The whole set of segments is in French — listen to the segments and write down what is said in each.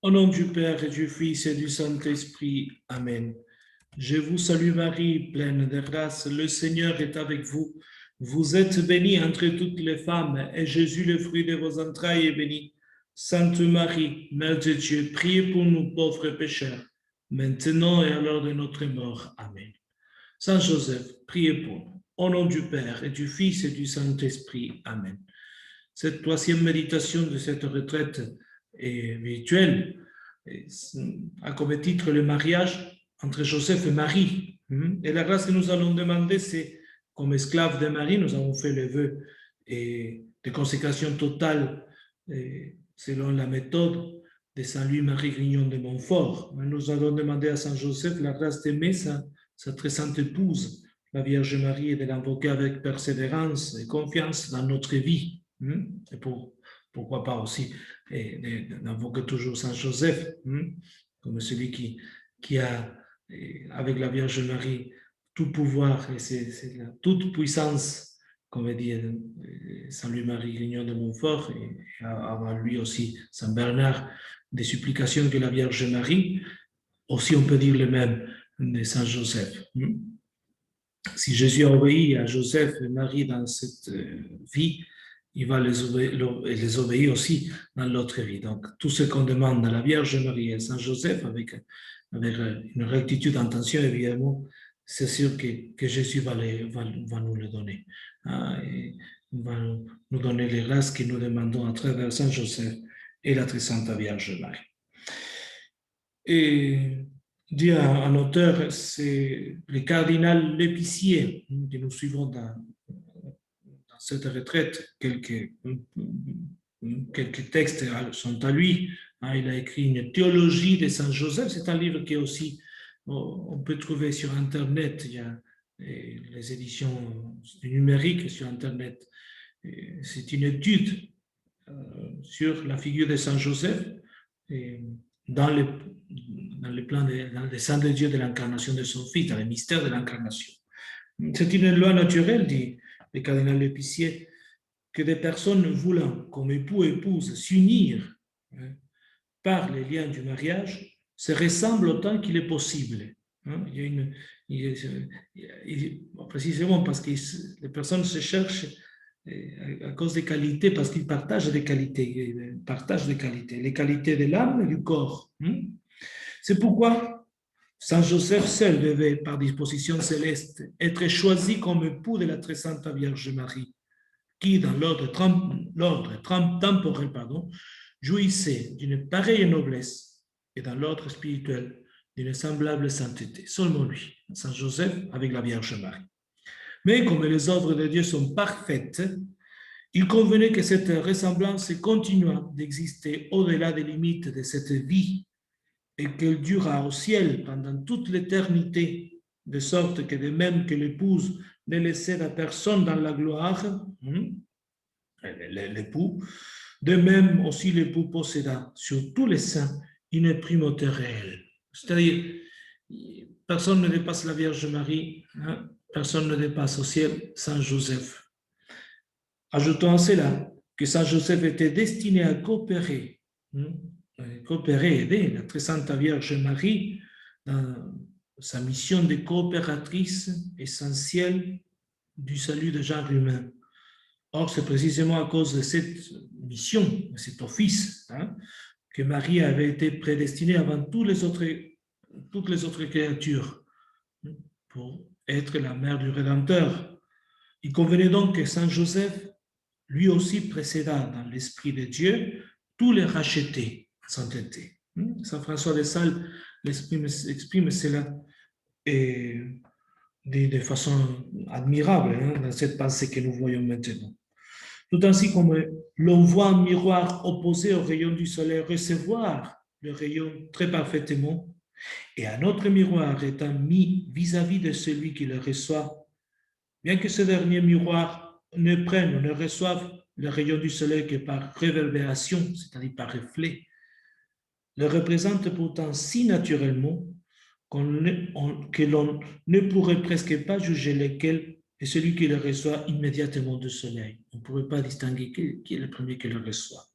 Au nom du Père et du Fils et du Saint-Esprit. Amen. Je vous salue Marie, pleine de grâce, le Seigneur est avec vous. Vous êtes bénie entre toutes les femmes, et Jésus, le fruit de vos entrailles, est béni. Sainte Marie, Mère de Dieu, priez pour nous pauvres pécheurs, maintenant et à l'heure de notre mort. Amen. Saint Joseph, priez pour nous. Au nom du Père et du Fils et du Saint-Esprit. Amen. Cette troisième méditation de cette retraite virtuelle a comme titre le mariage entre Joseph et Marie. Et la grâce que nous allons demander, c'est, comme esclave de Marie, nous avons fait le vœu de consécration totale selon la méthode de Saint Louis-Marie Grignon de Montfort. Nous allons demander à Saint Joseph la grâce d'aimer sa très sainte épouse, la Vierge Marie, et de l'invoquer avec persévérance et confiance dans notre vie. Et pourquoi pas aussi d'invoquer toujours Saint Joseph, comme celui qui a, avec la Vierge Marie, tout pouvoir, et c'est la toute puissance, comme dit Saint Louis-Marie Grignon de Montfort, et avant lui aussi Saint Bernard, des supplications que la Vierge Marie, aussi on peut dire le même de Saint Joseph. Si Jésus a obéi à Joseph et Marie dans cette vie, il va les obéir aussi dans l'autre vie. Donc, tout ce qu'on demande à la Vierge Marie et à Saint Joseph, avec une rectitude d'intention, évidemment, c'est sûr que Jésus va nous le donner. Et va nous donner les grâces que nous demandons à travers Saint Joseph et la très sainte Vierge Marie. Et dit un auteur, c'est le cardinal L'Épicier, que nous suivons dans cette retraite. Quelques textes sont à lui. Il a écrit une théologie de Saint Joseph. C'est un livre qui est aussi, on peut trouver sur Internet. Il y a les éditions numériques sur Internet. C'est une étude sur la figure de Saint Joseph dans le plan dans le sein de Dieu de l'incarnation de son Fils, dans le mystère de l'incarnation. C'est une loi naturelle, dit le cardinal L'Épicier, que des personnes voulant, comme époux et épouse, s'unir par les liens du mariage, se ressemblent autant qu'il est possible. Précisément parce que les personnes se cherchent à cause des qualités, parce qu'ils partagent des qualités, les qualités de l'âme et du corps. C'est pourquoi Saint Joseph seul devait, par disposition céleste, être choisi comme époux de la très sainte Vierge Marie, qui, dans l'ordre temporel, jouissait d'une pareille noblesse et dans l'ordre spirituel d'une semblable sainteté. Seulement lui, Saint Joseph, avec la Vierge Marie. Mais comme les œuvres de Dieu sont parfaites, il convenait que cette ressemblance continuât d'exister au-delà des limites de cette vie et qu'elle dura au ciel pendant toute l'éternité, de sorte que de même que l'épouse ne laissait à personne dans la gloire, l'époux, de même aussi l'époux posséda sur tous les saints une primauté réelle. C'est-à-dire, personne ne dépasse la Vierge Marie, personne ne dépasse au ciel Saint Joseph. Ajoutons à cela que Saint Joseph était destiné à coopérer, aider la très sainte Vierge Marie dans sa mission de coopératrice essentielle du salut de genre humain. Or, c'est précisément à cause de cette mission, de cet office, que Marie avait été prédestinée avant toutes les autres créatures pour être la mère du Rédempteur. Il convenait donc que Saint Joseph lui aussi précéda dans l'Esprit de Dieu tous les rachetés sainteté. Saint François de Sales exprime cela de façon admirable dans cette pensée que nous voyons maintenant. Tout ainsi comme l'on voit un miroir opposé au rayon du soleil recevoir le rayon très parfaitement, et un autre miroir étant mis vis-à-vis de celui qui le reçoit, bien que ce dernier miroir ne prenne ou ne reçoive le rayon du soleil que par réverbération, c'est-à-dire par reflet, le représente pourtant si naturellement que l'on ne pourrait presque pas juger lequel est celui qui le reçoit immédiatement du soleil. On ne pourrait pas distinguer qui est le premier qui le reçoit.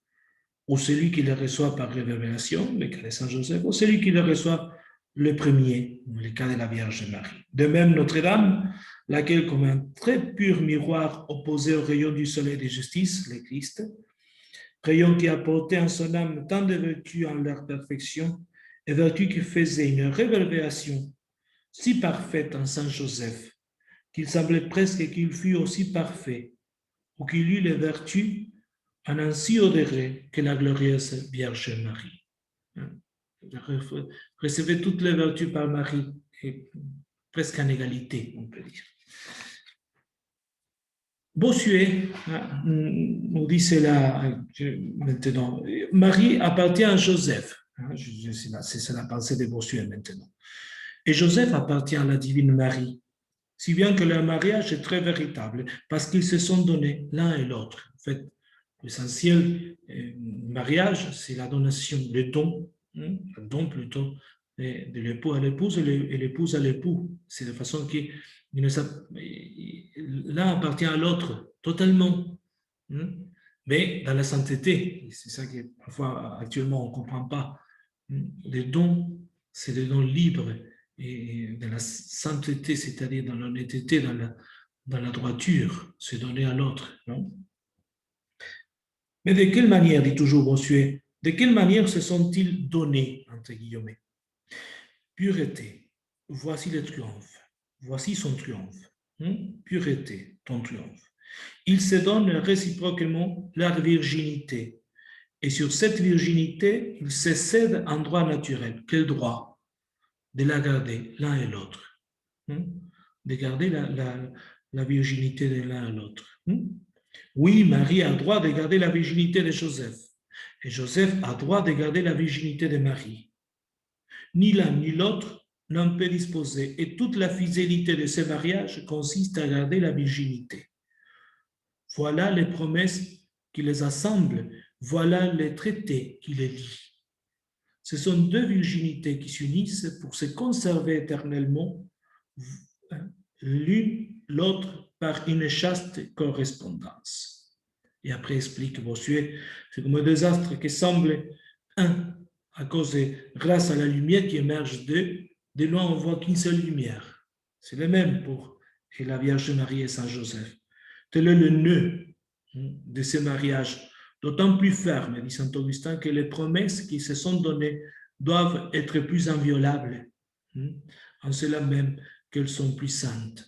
ou celui qui le reçoit par révélation, le cas de Saint Joseph, ou celui qui le reçoit le premier, le cas de la Vierge Marie. De même, Notre-Dame, laquelle, comme un très pur miroir opposé au rayon du soleil de justice, le Christ, rayon qui apportait en son âme tant de vertus en leur perfection, et vertus qui faisaient une révélation si parfaite en Saint Joseph, qu'il semblait presque qu'il fût aussi parfait, ou qu'il eût les vertus en un si haut degré que la glorieuse Vierge Marie. Recevait toutes les vertus par Marie, et presque en égalité, on peut dire. Bossuet nous dit cela maintenant. Marie appartient à Joseph. C'est la pensée de Bossuet maintenant. Et Joseph appartient à la Divine Marie, si bien que leur mariage est très véritable, parce qu'ils se sont donnés l'un et l'autre. En fait, l'essentiel mariage, c'est la donation, le don plutôt, de l'époux à l'épouse et l'épouse à l'époux. C'est de façon que l'un appartient à l'autre totalement, mais dans la sainteté. C'est ça que parfois actuellement on ne comprend pas. Les dons, c'est des dons libres et dans la sainteté, c'est-à-dire dans l'honnêteté, dans la droiture, se donner à l'autre. Mais de quelle manière, dit toujours Bossuet, de quelle manière se sont-ils donnés, entre guillemets? Pureté, voici le triomphe, voici son triomphe. Pureté, ton triomphe. Ils se donnent réciproquement leur virginité. Et sur cette virginité, ils se cèdent un droit naturel. Quel droit? De la garder l'un et l'autre. De garder la virginité de l'un et l'autre. Oui, Marie a le droit de garder la virginité de Joseph. Et Joseph a le droit de garder la virginité de Marie. Ni l'un ni l'autre n'en peut disposer. Et toute la fidélité de ce mariage consiste à garder la virginité. Voilà les promesses qui les assemblent. Voilà les traités qui les lient. Ce sont deux virginités qui s'unissent pour se conserver éternellement, l'une l'autre par une chaste correspondance. Et après explique Bossuet, c'est comme deux astres qui semblent un, à cause grâce à la lumière qui émerge d'eux, de loin on voit qu'une seule lumière. C'est le même pour la Vierge Marie et Saint Joseph. Tel est le nœud de ce mariage, d'autant plus ferme, dit Saint Augustin, que les promesses qui se sont données doivent être plus inviolables, en cela même qu'elles sont plus saintes.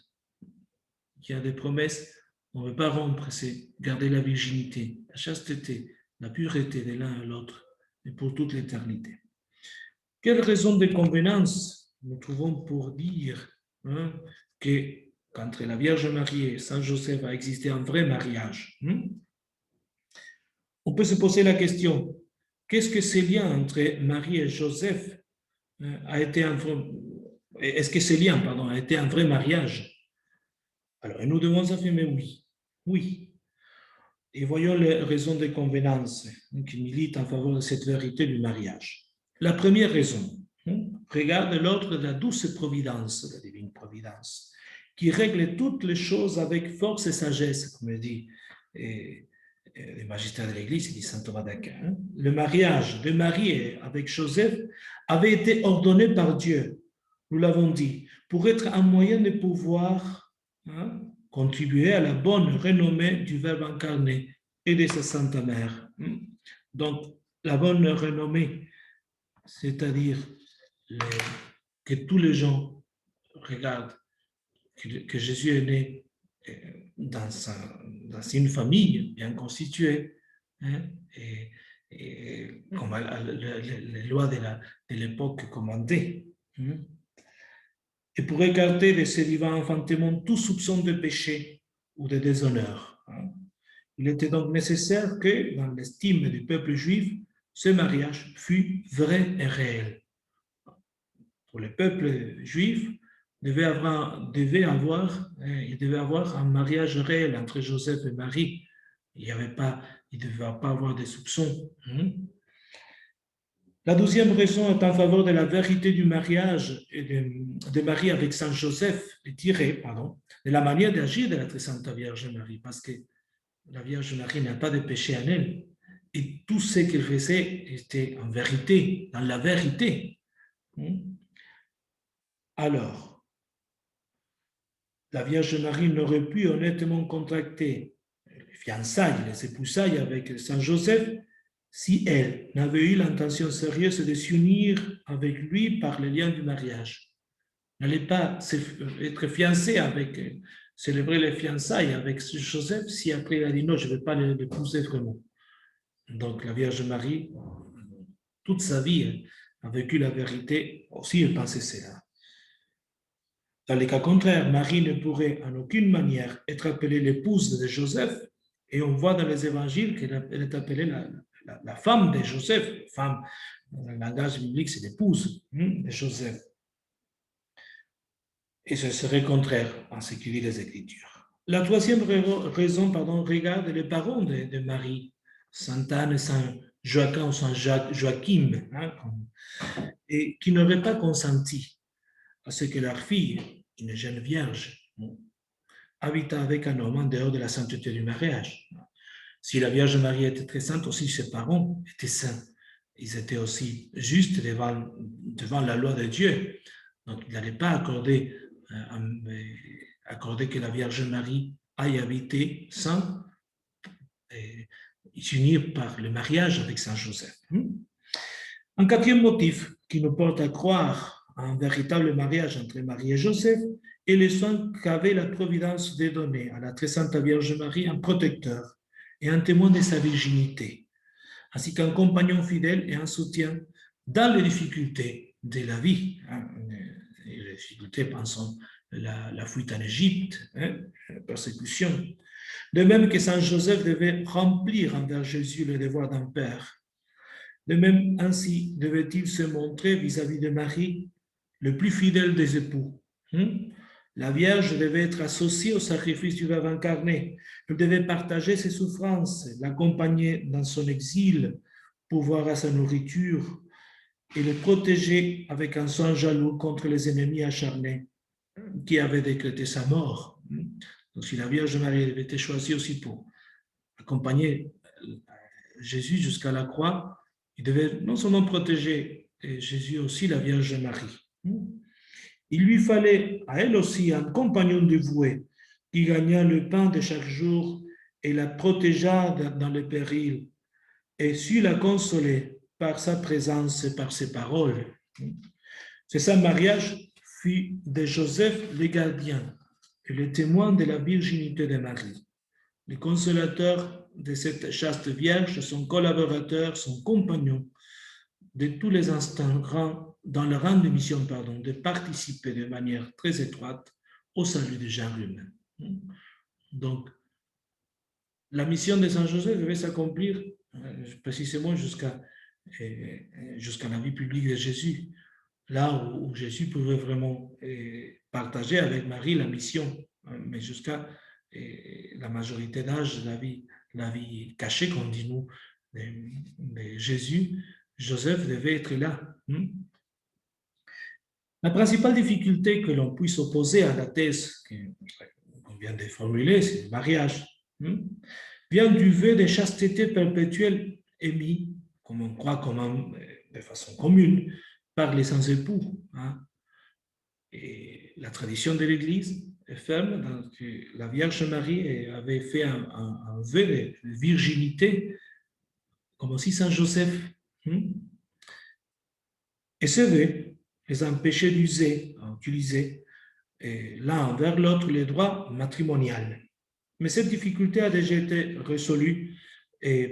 Il y a des promesses, on ne veut pas rompre, c'est garder la virginité, la chasteté, la pureté de l'un à l'autre, et pour toute l'éternité. Quelle raison de convenance nous trouvons pour dire qu'entre la Vierge Marie et Saint Joseph a existé un vrai mariage? On peut se poser la question, qu'est-ce que ce lien entre Marie et Joseph a été un vrai, est-ce que ce lien, a été un vrai mariage? Alors, nous devons affirmer oui. Oui. Et voyons les raisons de convenance qui militent en faveur de cette vérité du mariage. La première raison regarde l'ordre de la douce providence, la divine providence, qui règle toutes les choses avec force et sagesse, comme dit le magistère de l'Église, dit saint Thomas d'Aquin. Le mariage de Marie avec Joseph avait été ordonné par Dieu, nous l'avons dit, pour être un moyen de pouvoir contribuer à la bonne renommée du Verbe incarné et de sa Sainte Mère. Donc, la bonne renommée, c'est-à-dire que tous les gens regardent que Jésus est né dans une famille bien constituée, et comme les lois de l'époque commandaient. Et pour écarter de ce divin enfantement tout soupçon de péché ou de déshonneur. Il était donc nécessaire que, dans l'estime du peuple juif, ce mariage fût vrai et réel. Pour le peuple juif, il devait avoir un mariage réel entre Joseph et Marie. Il ne devait pas avoir de soupçons. La deuxième raison est en faveur de la vérité du mariage de Marie avec Saint Joseph, de la manière d'agir de la très sainte Vierge Marie, parce que la Vierge Marie n'a pas de péché en elle, et tout ce qu'il faisait était en vérité, dans la vérité. Alors, la Vierge Marie n'aurait pu honnêtement contracter les fiançailles, les épousailles avec Saint Joseph si elle n'avait eu l'intention sérieuse de s'unir avec lui par le lien du mariage. Elle n'allait pas être fiancée avec, célébrer les fiançailles avec Joseph si après elle a dit non, je ne vais pas l'épouser vraiment. Donc la Vierge Marie, toute sa vie, a vécu la vérité, aussi elle pensait cela. Dans le cas contraire, Marie ne pourrait en aucune manière être appelée l'épouse de Joseph, et on voit dans les évangiles qu'elle est appelée la femme de Joseph. Femme, dans le langage biblique, c'est l'épouse de Joseph. Et ce serait contraire en ce qui dit les Écritures. La troisième raison, regarde les parents de Marie, Sainte Anne et Saint Joachim ou Saint Joachim, et qui n'auraient pas consenti à ce que leur fille, une jeune vierge, habita avec un homme en dehors de la sainteté du mariage. Si la Vierge Marie était très sainte, aussi ses parents étaient saints. Ils étaient aussi justes devant la loi de Dieu. Donc, il n'allait pas accorder que la Vierge Marie aille habiter sans s'unir par le mariage avec Saint Joseph. Un quatrième motif qui nous porte à croire à un véritable mariage entre Marie et Joseph est le soin qu'avait la Providence de donner à la très sainte Vierge Marie un protecteur et un témoin de sa virginité, ainsi qu'un compagnon fidèle et un soutien dans les difficultés de la vie. Les difficultés, pensons, la fuite en Égypte, la persécution. De même que Saint Joseph devait remplir envers Jésus le devoir d'un père, de même ainsi devait-il se montrer vis-à-vis de Marie le plus fidèle des époux. La Vierge devait être associée au sacrifice du Verbe incarné. Elle devait partager ses souffrances, l'accompagner dans son exil, pourvoir à sa nourriture et le protéger avec un soin jaloux contre les ennemis acharnés qui avaient décrété sa mort. Donc, si la Vierge Marie avait été choisie aussi pour accompagner Jésus jusqu'à la croix, il devait non seulement protéger Jésus, aussi la Vierge Marie. Il lui fallait à elle aussi un compagnon dévoué qui gagna le pain de chaque jour et la protégea dans les périls et sut la consoler par sa présence et par ses paroles. C'est ça, mariage fut de Joseph le gardien et le témoin de la virginité de Marie. Le consolateur de cette chaste vierge, son collaborateur, son compagnon, de tous les instants, dans le rang de mission, de participer de manière très étroite au salut du genre humain. Donc, la mission de Saint Joseph devait s'accomplir précisément jusqu'à la vie publique de Jésus, là où Jésus pouvait vraiment partager avec Marie la mission, mais jusqu'à la majorité d'âge, la vie cachée, comme dit nous, de Jésus, Joseph devait être là. La principale difficulté que l'on puisse opposer à la thèse qu'on vient de formuler, c'est le mariage, vient du vœu de chasteté perpétuelle émis, comme on croit de façon commune, par les sans-époux. Et la tradition de l'Église est ferme, donc la Vierge Marie avait fait un vœu de virginité, comme aussi Saint Joseph. Et ce vœu les empêchait d'utiliser l'un envers l'autre les droits matrimoniaux. Mais cette difficulté a déjà été résolue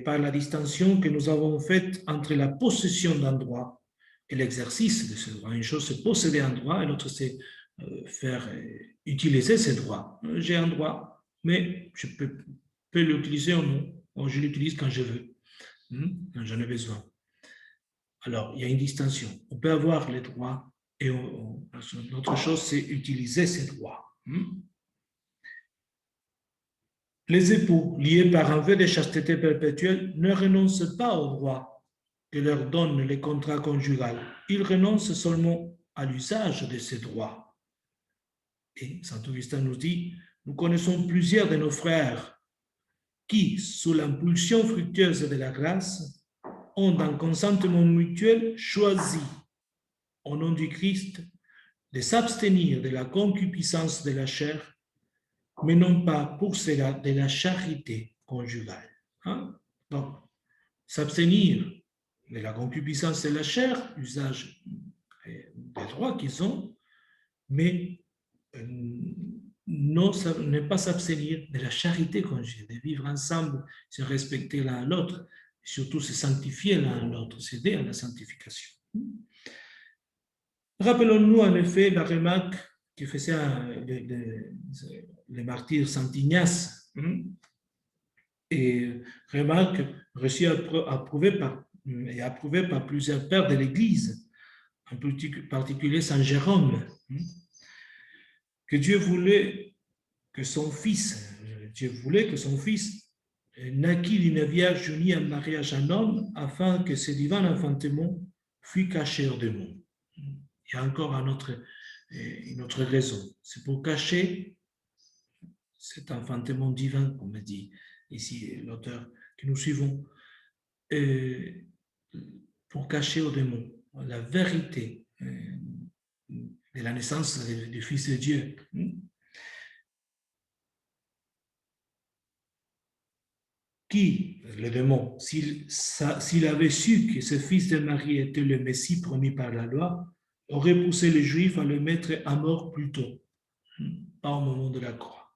par la distinction que nous avons faite entre la possession d'un droit et l'exercice de ce droit. Une chose, c'est posséder un droit, et l'autre, c'est faire utiliser ce droit. J'ai un droit, mais je peux l'utiliser ou non. Je l'utilise quand je veux, quand j'en ai besoin. Alors, il y a une distinction. On peut avoir les droits et l'autre chose, c'est utiliser ces droits. Les époux, liés par un vœu de chasteté perpétuelle, ne renoncent pas aux droits que leur donnent les contrats conjugaux. Ils renoncent seulement à l'usage de ces droits. Et Saint Augustin nous dit, nous connaissons plusieurs de nos frères qui, sous l'impulsion fructueuse de la grâce, ont d'un consentement mutuel choisi, au nom du Christ, de s'abstenir de la concupiscence de la chair, mais non pas pour cela de la charité conjugale. Hein? Donc, s'abstenir de la concupiscence de la chair, usage des droits qu'ils ont, mais ne pas s'abstenir de la charité conjugale, de vivre ensemble, se respecter l'un à l'autre, et surtout se sanctifier l'un à l'autre, s'aider à la sanctification. Rappelons-nous en effet la remarque que faisait le martyr Saint Ignace, et remarque reçue et approuvée par plusieurs pères de l'Église, en particulier Saint Jérôme, que Dieu voulait que son fils naquît d'une vierge unie en mariage à un homme, afin que ce divin enfantement fût caché hors du monde. Il y a encore une autre raison. C'est pour cacher cet enfantement divin, comme dit ici l'auteur que nous suivons, pour cacher au démon la vérité de la naissance du Fils de Dieu. Qui, le démon, s'il avait su que ce fils de Marie était le Messie promis par la loi, aurait poussé les Juifs à le mettre à mort plus tôt, pas au moment de la croix.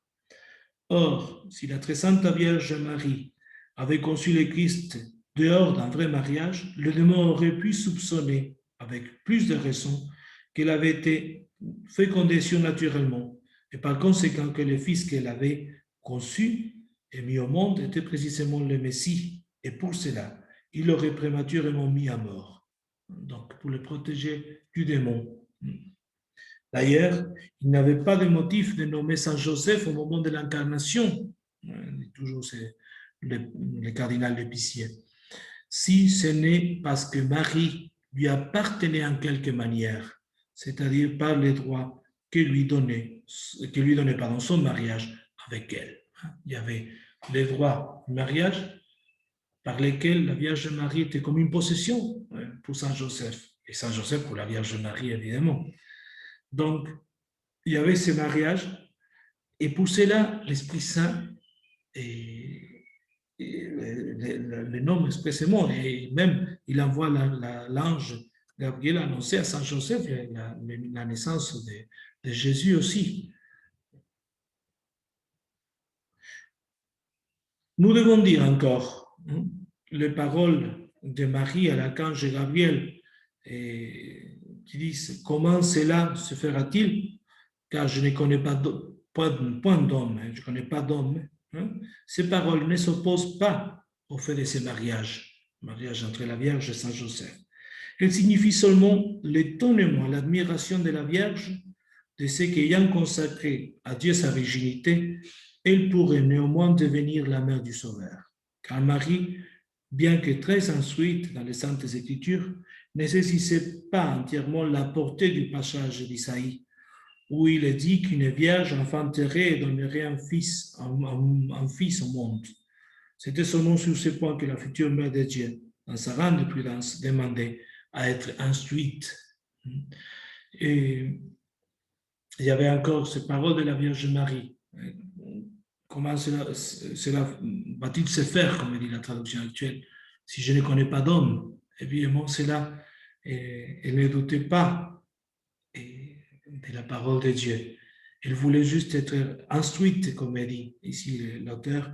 Or, si la très sainte Vierge Marie avait conçu le Christ dehors d'un vrai mariage, le démon aurait pu soupçonner, avec plus de raison, qu'elle avait été fécondée surnaturellement, et par conséquent que le fils qu'elle avait conçu et mis au monde était précisément le Messie, et pour cela, il l'aurait prématurément mis à mort, donc pour le protéger du démon. D'ailleurs, il n'avait pas de motif de nommer Saint Joseph au moment de l'incarnation, toujours c'est le cardinal d'Épicier, si ce n'est parce que Marie lui appartenait en quelque manière, c'est-à-dire par les droits que lui donnait son mariage avec elle. Il y avait les droits du mariage par lesquels la Vierge Marie était comme une possession pour Saint Joseph, et Saint Joseph pour la Vierge Marie, évidemment. Donc, il y avait ce mariage, et pour cela, l'Esprit Saint le nomme expressément, et même il envoie l'ange Gabriel annoncer à Saint Joseph la naissance de Jésus aussi. Nous devons dire encore les paroles de Marie à l'archange Gabriel qui disent « Comment cela se fera-t-il? Car je ne connais pas point d'homme, je ne connais pas d'homme. » Ces paroles ne s'opposent pas au fait de ce mariage entre la Vierge et Saint Joseph. Elles signifient seulement l'étonnement, l'admiration de la Vierge de ce qu'ayant consacré à Dieu sa virginité, elle pourrait néanmoins devenir la mère du Sauveur. Car Marie, bien que très instruite dans les Saintes Écritures, ne saisissait pas entièrement la portée du passage d'Isaïe, où il est dit qu'une vierge enfanterait et donnerait un fils au monde. C'était seulement sur ce point que la future mère de Dieu, dans sa grande prudence, demandait à être instruite. Et il y avait encore ces paroles de la Vierge Marie. Comment cela va-t-il se faire, comme dit la traduction actuelle, si je ne connais pas d'homme? Évidemment, cela, elle ne doutait pas de la parole de Dieu. Elle voulait juste être instruite, comme dit ici l'auteur,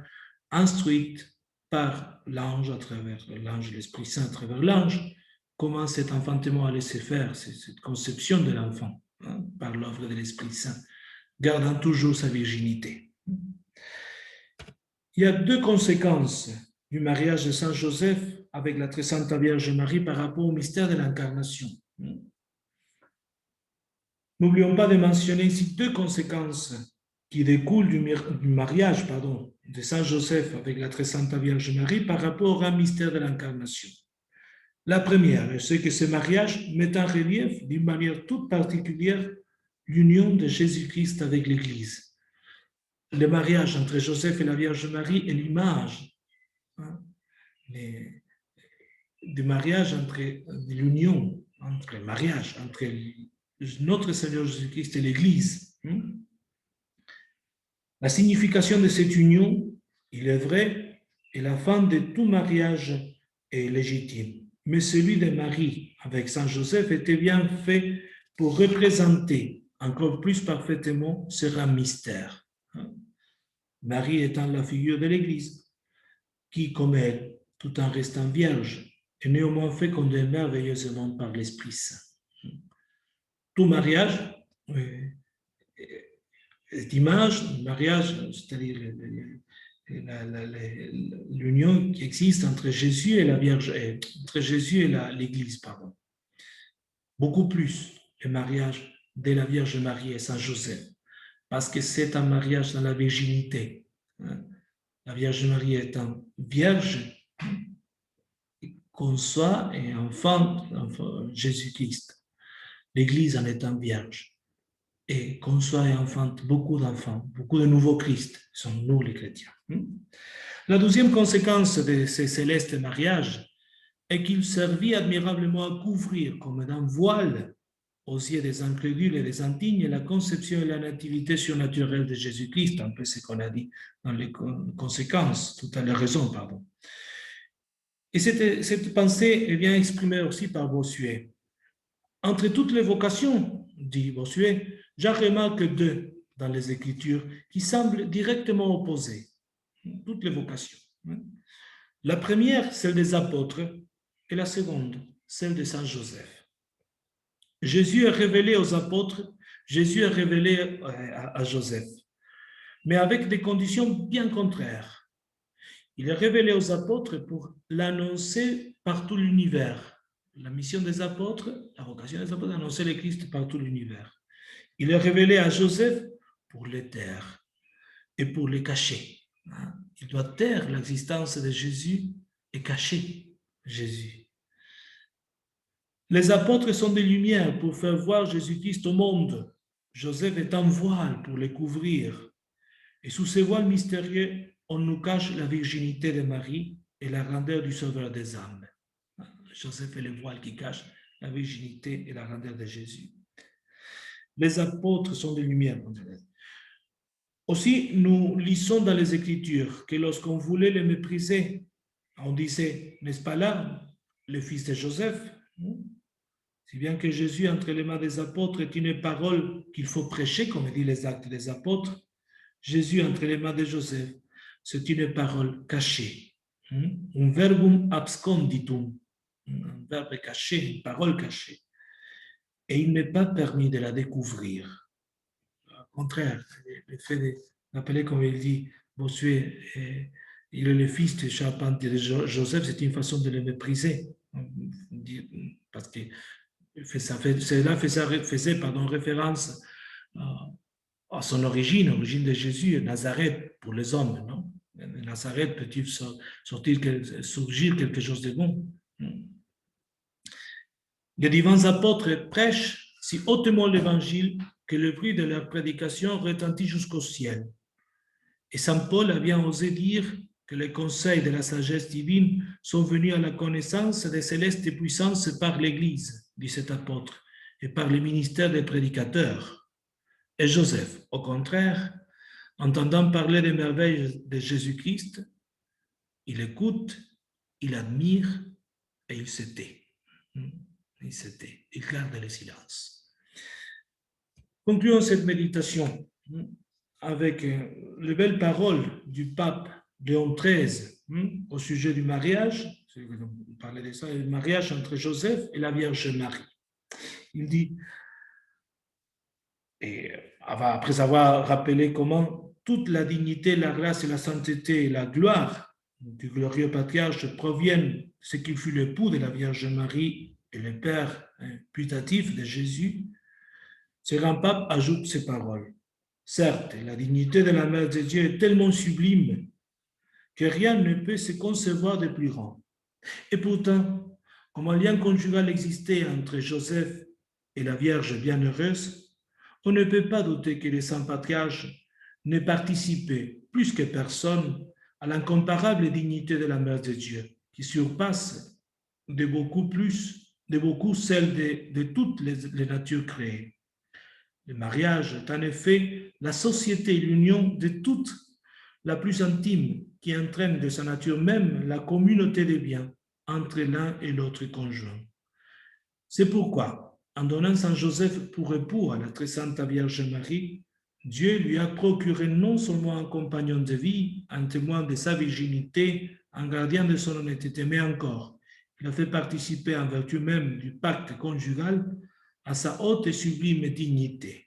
instruite par l'ange, à travers l'ange, l'Esprit Saint, à travers l'ange, comment cet enfantement allait se faire, cette conception de l'enfant, par l'œuvre de l'Esprit Saint, gardant toujours sa virginité. Il y a deux conséquences du mariage de Saint Joseph avec la très sainte Vierge Marie par rapport au mystère de l'incarnation. N'oublions pas de mentionner ici deux conséquences qui découlent du mariage de Saint Joseph avec la très sainte Vierge Marie par rapport au mystère de l'incarnation. La première, c'est que ce mariage met en relief d'une manière toute particulière l'union de Jésus-Christ avec l'Église. Le mariage entre Joseph et la Vierge Marie est l'image, du mariage, de l'union, entre le mariage, entre notre Seigneur Jésus-Christ et l'Église. La signification de cette union, il est vrai, est la fin de tout mariage est légitime. Mais celui de Marie avec Saint Joseph était bien fait pour représenter encore plus parfaitement ce grand mystère. Marie étant la figure de l'Église, qui, comme elle, tout en restant vierge, est néanmoins fécondée merveilleusement par l'Esprit Saint. Tout mariage, d'image, mariage, c'est-à-dire l'union qui existe entre Jésus et la Vierge, entre Jésus et l'Église, pardon. Beaucoup plus le mariage de la Vierge Marie et Saint Joseph, parce que c'est un mariage dans la virginité. La Vierge Marie étant vierge, conçoit et enfante Jésus-Christ. L'Église en étant vierge et conçoit et enfante beaucoup d'enfants, beaucoup de nouveaux Christ, sont nous les chrétiens. La deuxième conséquence de ces célestes mariages est qu'il servit admirablement à couvrir, comme d'un voile, aux yeux des incrédules et des indignes, la conception et la nativité surnaturelle de Jésus-Christ, un peu ce qu'on a dit dans les conséquences, tout à l'heure raison, pardon. Et cette pensée est bien exprimée aussi par Bossuet. Entre toutes les vocations, dit Bossuet, j'en remarque deux dans les Écritures qui semblent directement opposées. Toutes les vocations. La première, celle des apôtres, et la seconde, celle de Saint Joseph. Jésus est révélé aux apôtres, Jésus est révélé à Joseph, mais avec des conditions bien contraires. Il est révélé aux apôtres pour l'annoncer par tout l'univers. La mission des apôtres, la vocation des apôtres, annoncer le Christ par tout l'univers. Il est révélé à Joseph pour les taire et pour les cacher. Il doit taire l'existence de Jésus et cacher Jésus. Les apôtres sont des lumières pour faire voir Jésus-Christ au monde. Joseph est un voile pour les couvrir. Et sous ces voiles mystérieux, on nous cache la virginité de Marie et la grandeur du Sauveur des âmes. Joseph est le voile qui cache la virginité et la grandeur de Jésus. Les apôtres sont des lumières. Aussi, nous lisons dans les Écritures que lorsqu'on voulait les mépriser, on disait, n'est-ce pas là, le fils de Joseph? Si bien que Jésus, entre les mains des apôtres, est une parole qu'il faut prêcher, comme dit les Actes des apôtres, Jésus, entre les mains de Joseph, c'est une parole cachée. Un verbum absconditum, un verbe caché, une parole cachée. Et il n'est pas permis de la découvrir. Au contraire, le fait d'appeler, comme il dit, Bossuet, il est le fils de charpentier de Joseph, c'est une façon de le mépriser. Parce que cela faisait référence à son origine, l'origine de Jésus, Nazareth pour les hommes, non? Nazareth peut-il surgir quelque chose de bon? Les divins apôtres prêchent si hautement l'évangile que le bruit de leur prédication retentit jusqu'au ciel. Et saint Paul a bien osé dire que les conseils de la sagesse divine sont venus à la connaissance des célestes puissances par l'Église, dit cet apôtre, et par le ministère des prédicateurs. Et Joseph, au contraire, entendant parler des merveilles de Jésus-Christ, il écoute, il admire et il se tait. Il garde le silence. Concluons cette méditation avec les belles paroles du pape Léon XIII au sujet du mariage. On parlait de ça, le mariage entre Joseph et la Vierge Marie. Il dit, et après avoir rappelé comment toute la dignité, la grâce et la sainteté et la gloire du glorieux patriarche proviennent de ce qu'il fut l'époux de la Vierge Marie et le père putatif de Jésus, ce grand pape ajoute ces paroles. Certes, la dignité de la Mère de Dieu est tellement sublime que rien ne peut se concevoir de plus grand. Et pourtant, comme un lien conjugal existait entre Joseph et la Vierge bienheureuse, on ne peut pas douter que les saints patriarches n'aient participé plus que personne à l'incomparable dignité de la Mère de Dieu, qui surpasse de beaucoup plus, de beaucoup celle de toutes les natures créées. Le mariage est en effet la société et l'union de toutes la plus intime qui entraîne de sa nature même la communauté des biens entre l'un et l'autre conjoint. C'est pourquoi, en donnant Saint Joseph pour époux à la très sainte Vierge Marie, Dieu lui a procuré non seulement un compagnon de vie, un témoin de sa virginité, un gardien de son honnêteté, mais encore, il a fait participer en vertu même du pacte conjugal à sa haute et sublime dignité.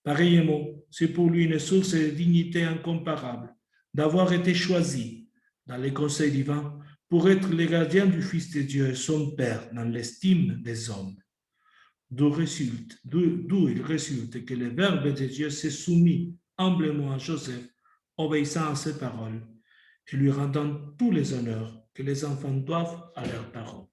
Pareillement, c'est pour lui une source de dignité incomparable d'avoir été choisi dans les conseils divins pour être le gardien du Fils de Dieu et son Père dans l'estime des hommes. D'où il résulte que le Verbe de Dieu s'est soumis humblement à Joseph, obéissant à ses paroles et lui rendant tous les honneurs que les enfants doivent à leurs parents.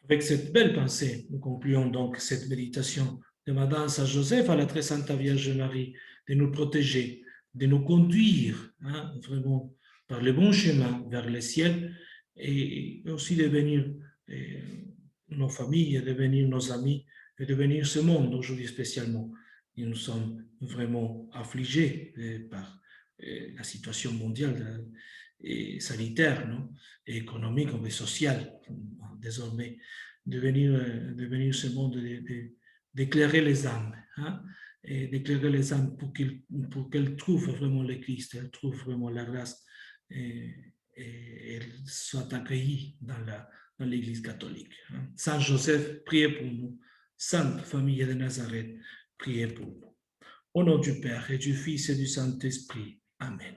Avec cette belle pensée, nous concluons donc cette méditation, demandant à Joseph, à la très sainte Vierge Marie, de nous protéger, de nous conduire vraiment par le bon chemin vers le ciel et aussi de bénir nos familles, de bénir nos amis et de bénir ce monde aujourd'hui spécialement. Et nous sommes vraiment affligés par la situation mondiale et sanitaire, non? Et économique et sociale désormais, de venir ce monde, d'éclairer les âmes, et d'éclairer les âmes pour qu'elles trouvent vraiment le Christ, elles trouvent vraiment la grâce et elles soient accueillies dans l'Église catholique. Saint Joseph, priez pour nous. Sainte famille de Nazareth, priez pour nous. Au nom du Père et du Fils et du Saint-Esprit. Amen.